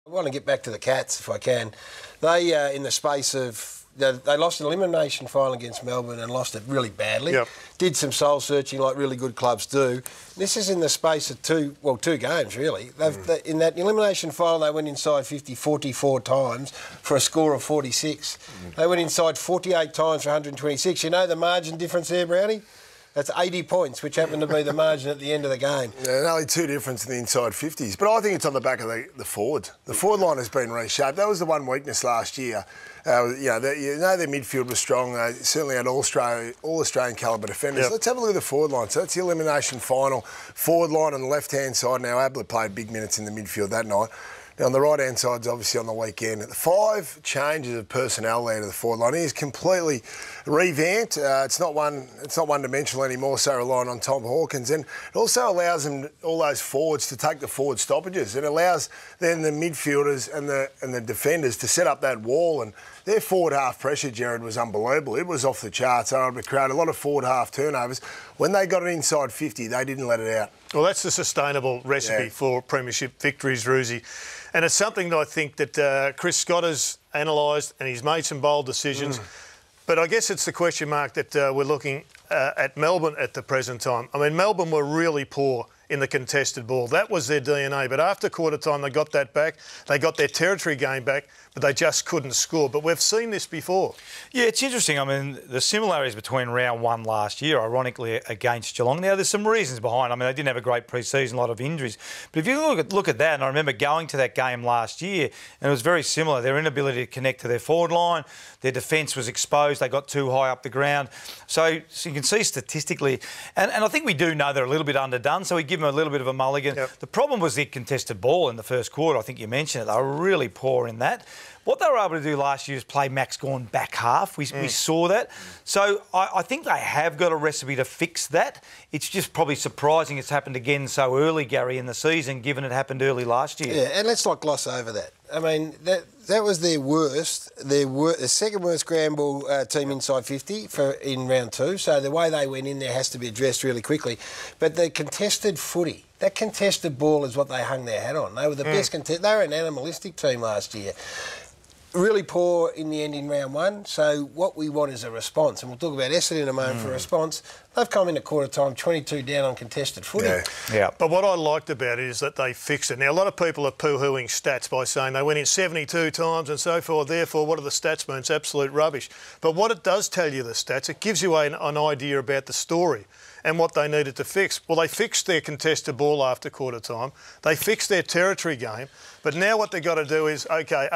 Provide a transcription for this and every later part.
I want to get back to the Cats if I can. They, in the space of... They lost an elimination final against Melbourne and lost it really badly. Yep. Did some soul-searching like really good clubs do. This is in the space of two games, really. In that elimination final, they went inside 44 times for a score of 46. They went inside 48 times for 126. You know the margin difference there, Brownie? That's 80 points, which happened to be the margin at the end of the game. Yeah, only two difference in the inside 50s. But I think it's on the back of the forwards. The forward line has been reshaped. That was the one weakness last year. Their midfield was strong. They certainly had all Australian calibre defenders. Yep. Let's have a look at the forward line. So that's the elimination final. Forward line on the left-hand side. Now, Abler played big minutes in the midfield that night. Now, on the right-hand side's obviously on the weekend. 5 changes of personnel there to the forward line. He's completely revamped. It's not one-dimensional anymore, so relying on Tom Hawkins. And it also allows them, all those forwards, to take the forward stoppages. It allows then the midfielders and the defenders to set up that wall. And their forward half pressure, Jared, was unbelievable. It was off the charts. They were able to create a lot of forward half turnovers. When they got it inside 50, they didn't let it out. Well, that's the sustainable recipe for premiership victories, Roosie. And it's something that I think that Chris Scott has analysed, and he's made some bold decisions. But I guess it's the question mark that we're looking at Melbourne at the present time. I mean, Melbourne were really poor in the contested ball. That was their DNA. But after quarter time, they got that back. They got their territory game back, but they just couldn't score. But we've seen this before. Yeah, it's interesting. I mean, the similarities between round 1 last year, ironically, against Geelong. Now, there's some reasons behind. I mean, they didn't have a great pre-season, a lot of injuries. But if you look at that, and I remember going to that game last year, and it was very similar. Their inability to connect to their forward line, their defence was exposed. They got too high up the ground. So you can see statistically, and I think we do know they're a little bit underdone, so we give them a little bit of a mulligan. Yep. The problem was the contested ball in the first quarter. I think you mentioned it. They were really poor in that. What they were able to do last year is play Max Gawn back half. We saw that. So I think they have got a recipe to fix that. It's just probably surprising it's happened again so early, Gary, in the season, given it happened early last year. Yeah, and let's not gloss over that. I mean, that was their worst, the second worst ground ball team inside 50 in round 2. So the way they went in there has to be addressed really quickly. But the contested footy, that contested ball is what they hung their hat on. They were the best They were an animalistic team last year. Really poor in the end in round 1, so what we want is a response. And we'll talk about Essendon in a moment for a response. They've come in at quarter time, 22 down on contested footy. Yeah. But what I liked about it is that they fixed it. Now, a lot of people are poo-hooing stats by saying they went in 72 times and so forth. Therefore, what do the stats mean? It's absolute rubbish. But what it does tell you, the stats, it gives you an idea about the story and what they needed to fix. Well, they fixed their contested ball after quarter time. They fixed their territory game. But now what they've got to do is, OK,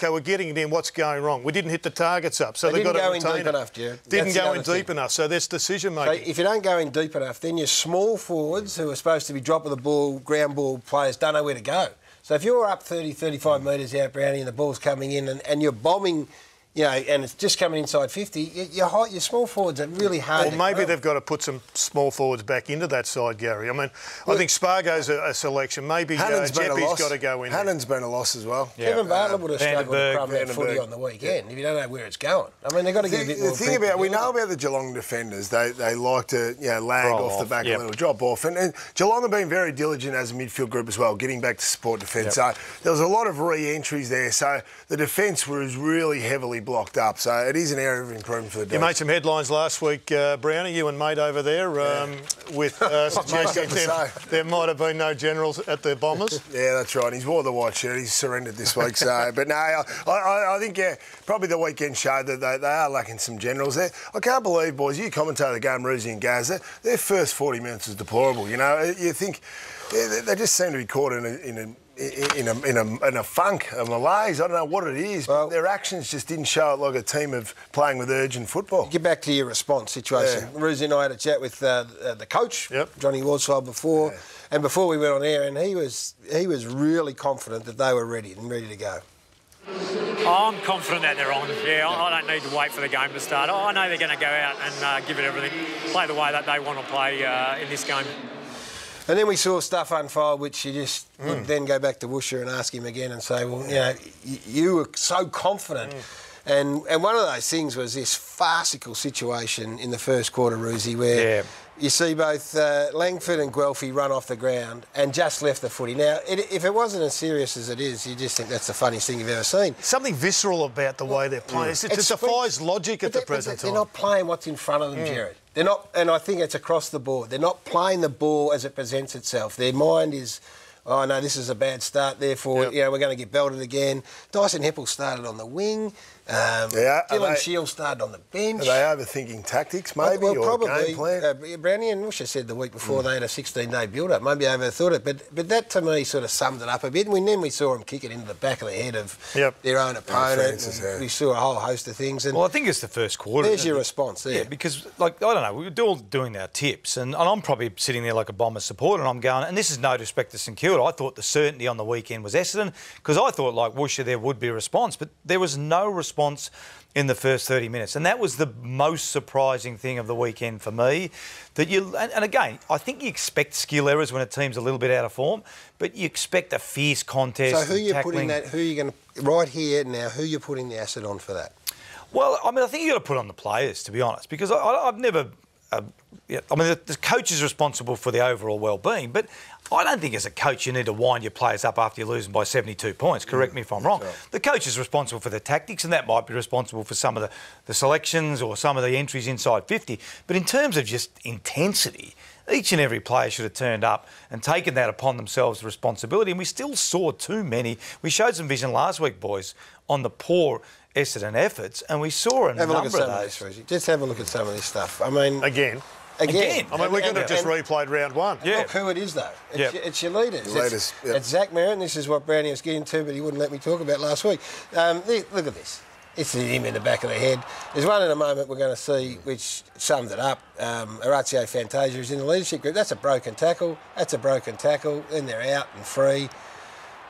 we're getting it in, what's going wrong? We didn't hit the targets up, so they've got to retain it. Didn't go in deep enough, Jared. Didn't go in deep enough, so there's decision-making. So if you don't go in deep enough, then your small forwards, who are supposed to be dropping the ball, ground ball players, don't know where to go. So if you're up 30, 35 metres out, Brownie, and the ball's coming in and you're bombing, you know, and it's just coming inside 50, your small forwards are really hard. Well, maybe they've got to put some small forwards back into that side, Gary. I mean, I think Spargo's a selection. Maybe Jeppy's got to go in. Hannon's been a loss as well. Yeah. Kevin Bartlett would have struggled to crumb that footy on the weekend if you don't know where it's going. I mean, they've got to get a bit more... The thing about, we know about the Geelong defenders. They like to lag off the back a little, drop off. And Geelong have been very diligent as a midfield group as well, getting back to support defence. So there was a lot of re-entries there. So the defence was really heavily blocked up. So it is an area of improvement for the Dogs. You made some headlines last week, Brownie, you and mate over there, with there might have been no generals at the Bombers. Yeah, that's right. He's wore the white shirt. He's surrendered this week. So, but no, I think probably the weekend showed that they are lacking some generals there. I can't believe, boys, you commentated the game, Roosie and Gaz. Their first 40 minutes was deplorable. You know, you think they just seem to be caught in a funk, a malaise. I don't know what it is, but their actions just didn't show it like a team of playing with urgent football. Get back to your response situation. Roosie and I had a chat with the coach, Johnny Warsfield, before, and before we went on air, and he was really confident that they were ready to go. I'm confident that they're on. Yeah, I don't need to wait for the game to start. I know they're going to go out and give it everything, play the way that they want to play in this game. And then we saw stuff unfold, which you just would then go back to Woosher and ask him again and say, well, you know, you were so confident. And one of those things was this farcical situation in the first quarter, Roosie, where you see both Langford and Guelphy run off the ground and just left the footy. Now, if it wasn't as serious as it is, you just think that's the funniest thing you've ever seen. Something visceral about the way they're playing. It defies logic at the present time. They're not playing what's in front of them, Jared. They're not, and I think it's across the board. They're not playing the ball as it presents itself. Their mind is, oh, no, this is a bad start, therefore, we're going to get belted again. Dyson Heppel started on the wing. Dylan Shields started on the bench. Are they overthinking tactics, maybe, or probably, game plan? Brownie and Musha said the week before they had a 16-day build-up. Maybe they overthought it, but that to me sort of summed it up a bit. And then we saw them kick it into the back of the head of their own opponent. We saw a whole host of things. And well, I think it's the first quarter. There's your response there. Yeah, because, like, I don't know, we were all doing our tips, and I'm probably sitting there like a Bombers supporter, and I'm going, and this is no disrespect to St Kilda, I thought the certainty on the weekend was Essendon, because I thought, like Woosha, there would be a response, but there was no response in the first 30 minutes. And that was the most surprising thing of the weekend for me. That and again, I think you expect skill errors when a team's a little bit out of form, but you expect a fierce contest. So who are you putting that, who are you going to, right here now, who are you putting the acid on for that? Well, I mean, I think you've got to put on the players, to be honest, because I've never... I mean, the coach is responsible for the overall well-being, but I don't think as a coach you need to wind your players up after you're losing by 72 points. Correct me if I'm wrong. Sure. The coach is responsible for the tactics, and that might be responsible for some of the selections or some of the entries inside 50. But in terms of just intensity, each and every player should have turned up and taken that upon themselves, the responsibility. And we still saw too many. We showed some vision last week, boys, on the poor Essendon efforts, and we saw a number of those. Just have a look at some of this stuff. I mean... Again. I mean, we could have just replayed round one. Yeah. Look who it is, though. It's your leaders. It's Zach Merritt. This is what Brownie was getting to, but he wouldn't let me talk about last week. Look at this. It's him in the back of the head. There's one in a moment we're going to see which summed it up. Orazio Fantasia is in the leadership group. That's a broken tackle. Then they're out and free.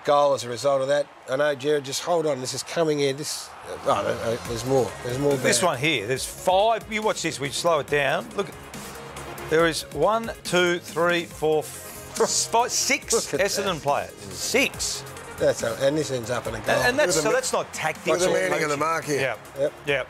Goal as a result of that. I know, Jared, just hold on. This is coming in. There's more. There's more. This one here, there's 5. You watch this. We slow it down. Look, there is 1, 2, 3, 4, 5, 6 Essendon players. 6. And this ends up in a goal. And that's not tactics. Look at the landing of the mark here. Yep.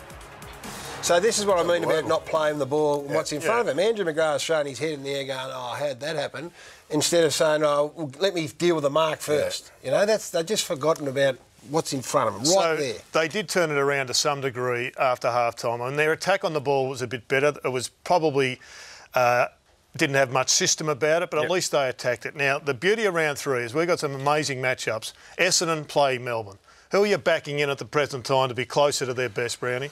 So this is what I mean about not playing the ball, what's in front of him. Andrew McGrath's showing his head in the air going, oh, how'd that happen? Instead of saying, oh, well, let me deal with the mark first. You know, they've just forgotten about what's in front of them, there. They did turn it around to some degree after half-time, and their attack on the ball was a bit better. It was probably... didn't have much system about it, but at least they attacked it. Now, the beauty of round 3 is we've got some amazing matchups. Essendon play Melbourne. Who are you backing in at the present time to be closer to their best, Brownie?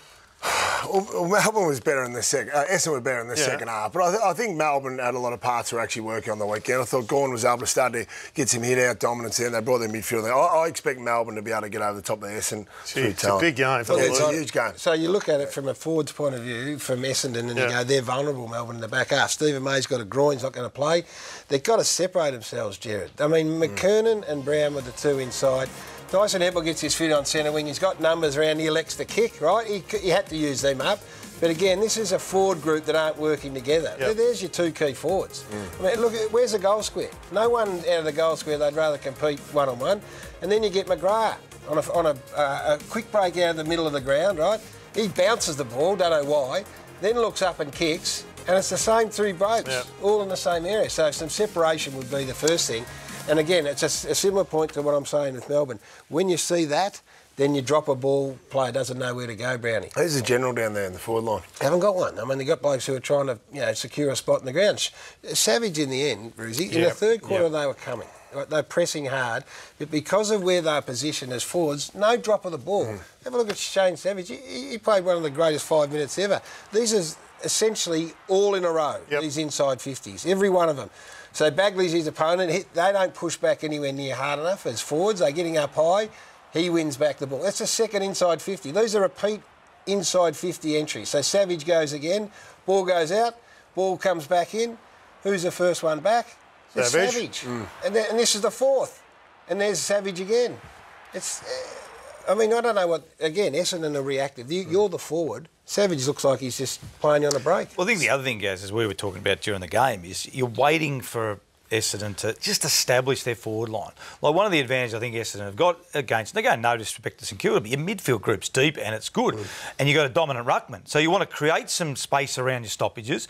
Well, Melbourne was better in the second. Essendon were better in the second half, but I think Melbourne had a lot of parts who were actually working on the weekend. I thought Gawn was able to start to get some hit-out dominance there, and they brought their midfield there. I expect Melbourne to be able to get over the top of Essendon. It's a big game. It's a huge game. So you look at it from a forward's point of view, from Essendon, and you go, they're vulnerable, Melbourne, in the back half. Stephen May's got a groin, he's not going to play. They've got to separate themselves, Jared. I mean, McKernan and Brown were the two inside. Dyson Heppel gets his fit on centre wing. He's got numbers around. He elects to kick, right? He had to use them up. But again, this is a forward group that aren't working together. There's your two key forwards. I mean, look, where's the goal square? No one out of the goal square, they'd rather compete one-on-one. And then you get McGrath on a quick break out of the middle of the ground, right? He bounces the ball, don't know why, then looks up and kicks, and it's the same 3 breaks, all in the same area. So some separation would be the first thing. And again, it's a similar point to what I'm saying with Melbourne. When you see that, then you drop a ball, player doesn't know where to go, Brownie. Who's the general down there in the forward line? Haven't got one. I mean, they've got blokes who are trying to, secure a spot in the ground. Savage in the end, Brucey, in the third quarter they were coming. They're pressing hard, but because of where they're positioned as forwards, no drop of the ball. Have a look at Shane Savage. He played one of the greatest 5 minutes ever. These are essentially all in a row, these inside 50s, every one of them. So Bagley's his opponent. They don't push back anywhere near hard enough as forwards. They're getting up high. He wins back the ball. That's a second inside 50. These are repeat inside 50 entries. So Savage goes again. Ball goes out. Ball comes back in. Who's the first one back? It's Savage. And this is the fourth. And there's Savage again. I mean, I don't know what... Again, Essendon are reactive. You're the forward. Savage looks like he's just playing you on a break. Well, I think the other thing, Gaz, as we were talking about during the game, is you're waiting for Essendon to just establish their forward line. Like, one of the advantages I think Essendon have got against, and again, no disrespect to St Kilda, but your midfield group's deep and it's good. And you've got a dominant ruckman. So you want to create some space around your stoppages.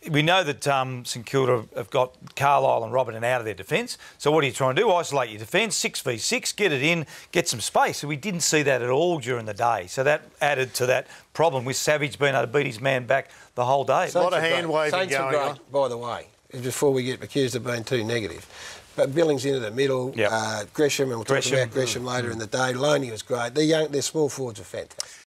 we know that St Kilda have got Carlisle and Robertson out of their defence. So what are you trying to do? Isolate your defence, 6v6, get it in, get some space. So we didn't see that at all during the day. So that added to that problem with Savage being able to beat his man back the whole day. A lot of hand-waving Saints going are on. great, by the way, before we get accused of being too negative. But Billings into the middle, Yep. Gresham, and we'll talk about Gresham later in the day. Loney was great. Their small forwards are fantastic.